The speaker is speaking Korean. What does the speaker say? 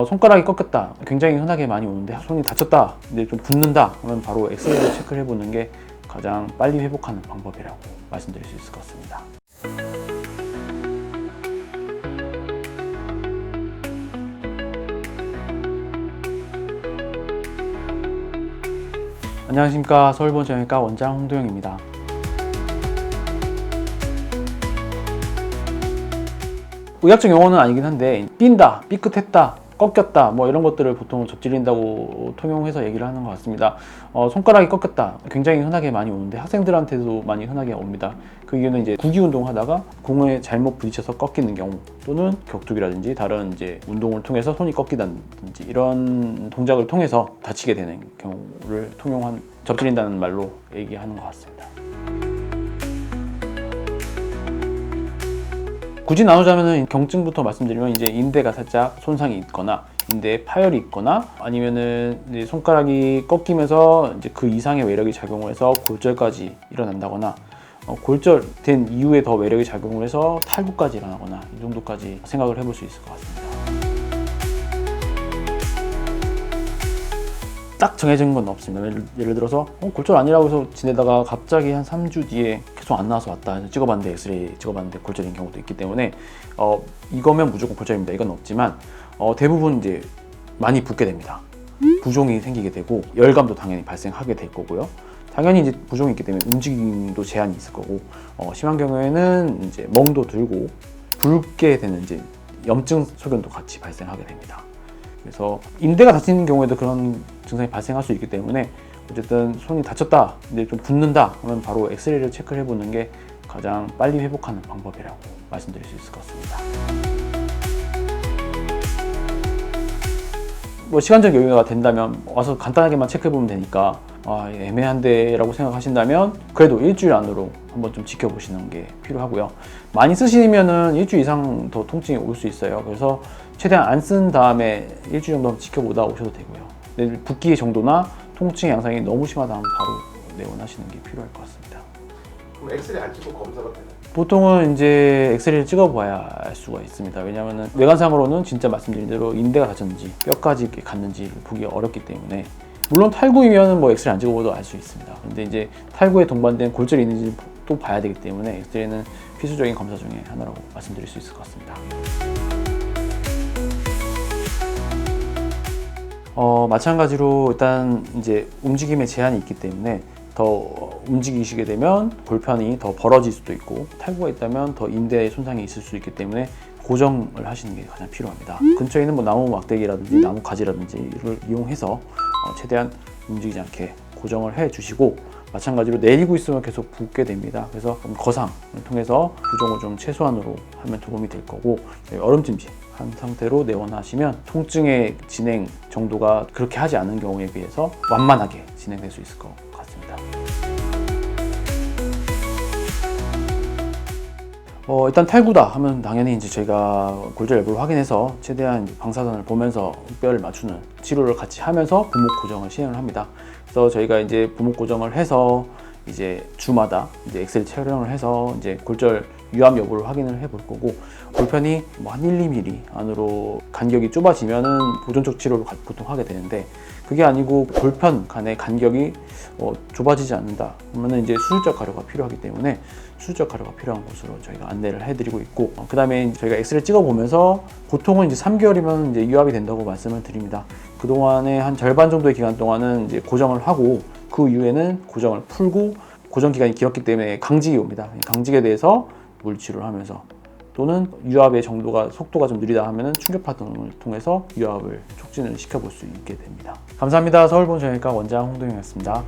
손가락이 꺾였다. 굉장히 흔하게 많이 오는데 손이 다쳤다. 근데 좀 붓는다. 그러면 바로 엑스레이를 체크를 해보는 게 가장 빨리 회복하는 방법이라고 말씀드릴 수 있을 것 같습니다. 안녕하십니까. 서울보건정형외과 원장 홍도영입니다. 의학적 용어는 아니긴 한데 삔다, 삐끗했다, 꺾였다 뭐 이런 것들을 보통 접질린다고 통용해서 얘기를 하는 것 같습니다. 손가락이 꺾였다 굉장히 흔하게 많이 오는데 학생들한테도 많이 흔하게 옵니다. 그 이유는 이제 구기 운동하다가 공에 잘못 부딪혀서 꺾이는 경우, 또는 격투기라든지 다른 이제 운동을 통해서 손이 꺾이다든지 이런 동작을 통해서 다치게 되는 경우를 통용한 접질린다는 말로 얘기하는 것 같습니다. 굳이 나누자면은 경증부터 말씀드리면 이제 인대가 살짝 손상이 있거나 인대에 파열이 있거나 아니면은 이제 손가락이 꺾이면서 이제 그 이상의 외력이 작용을 해서 골절까지 일어난다거나 골절된 이후에 더 외력이 작용을 해서 탈구까지 일어나거나 이 정도까지 생각을 해볼 수 있을 것 같습니다. 딱 정해진 건 없습니다. 예를 들어서 골절 아니라고 해서 지내다가 갑자기 한 3주 뒤에 계속 안 나와서 왔다 찍어봤는데 엑스레이 찍어봤는데 골절인 경우도 있기 때문에 이거면 무조건 골절입니다. 이건 없지만 대부분 이제 많이 붓게 됩니다. 부종이 생기게 되고 열감도 당연히 발생하게 될 거고요. 당연히 이제 부종이 있기 때문에 움직임도 제한이 있을 거고 심한 경우에는 이제 멍도 들고 붉게 되는 이제 염증 소견도 같이 발생하게 됩니다. 그래서 인대가 다치는 경우에도 그런 증상이 발생할 수 있기 때문에 어쨌든 손이 다쳤다, 근데 좀 붓는다 그러면 바로 엑스레이를 체크를 해보는 게 가장 빨리 회복하는 방법이라고 말씀드릴 수 있을 것 같습니다. 뭐 시간적 여유가 된다면 와서 간단하게만 체크해보면 되니까 애매한데 라고 생각하신다면 그래도 일주일 안으로 한번 좀 지켜보시는 게 필요하고요. 많이 쓰시면은 일주일 이상 더 통증이 올 수 있어요. 그래서 최대한 안 쓴 다음에 일주일 정도 한번 지켜보다 오셔도 되고요. 근데 붓기 정도나 통증 양상이 너무 심하다면 바로 내원하시는 게 필요할 것 같습니다. 그럼 엑스레이 안 찍고 검사가 되나요? 보통은 이제 엑스레이를 찍어봐야 알 수가 있습니다. 왜냐하면 외관상으로는 진짜 말씀드린 대로 인대가 다쳤는지 뼈까지 갔는지 보기 어렵기 때문에, 물론 탈구이면 뭐 엑스레이 안 찍어봐도 알 수 있습니다. 근데 이제 탈구에 동반된 골절이 있는지 또 봐야 되기 때문에 엑스레이는 필수적인 검사 중에 하나라고 말씀드릴 수 있을 것 같습니다. 마찬가지로 일단 이제 움직임에 제한이 있기 때문에 더 움직이시게 되면 골편이 더 벌어질 수도 있고, 탈구가 있다면 더 인대에 손상이 있을 수 있기 때문에 고정을 하시는 게 가장 필요합니다. 근처에 있는 뭐 나무 막대기라든지 나무 가지라든지 이를 이용해서 최대한 움직이지 않게 고정을 해 주시고, 마찬가지로 내리고 있으면 계속 붓게 됩니다. 그래서 거상을 통해서 부종을 좀 최소한으로 하면 도움이 될 거고, 얼음찜질 한 상태로 내원하시면 통증의 진행 정도가 그렇게 하지 않은 경우에 비해서 완만하게 진행될 수 있을 것 같습니다. 일단 탈구다 하면 당연히 이제 저희가 골절 여부를 확인해서 최대한 방사선을 보면서 뼈를 맞추는 치료를 같이 하면서 부목 고정을 시행을 합니다. 그래서 저희가 이제 부목 고정을 해서 이제 주마다 이제 엑스레이 촬영을 해서 이제 골절 유암 여부를 확인을 해볼 거고, 골편이 뭐 한 1~2mm 안으로 간격이 좁아지면은 보존적 치료를 보통 하게 되는데, 그게 아니고 골편 간의 간격이 좁아지지 않는다 그러면 이제 수술적 가료가 필요하기 때문에 수술적 가료가 필요한 곳으로 저희가 안내를 해드리고 있고, 그 다음에 저희가 엑스레이 찍어보면서 보통은 이제 3개월이면 이제 유압이 된다고 말씀을 드립니다. 그 동안에 한 절반 정도의 기간 동안은 이제 고정을 하고, 그 이후에는 고정을 풀고, 고정 기간이 길었기 때문에 강직이 옵니다. 강직에 대해서 물치료를 하면서, 또는 유압의 정도가 속도가 좀 느리다 하면은 충격파 등을 통해서 유압을 촉진을 시켜볼 수 있게 됩니다. 감사합니다. 서울보건정형외과 원장 홍도영이었습니다.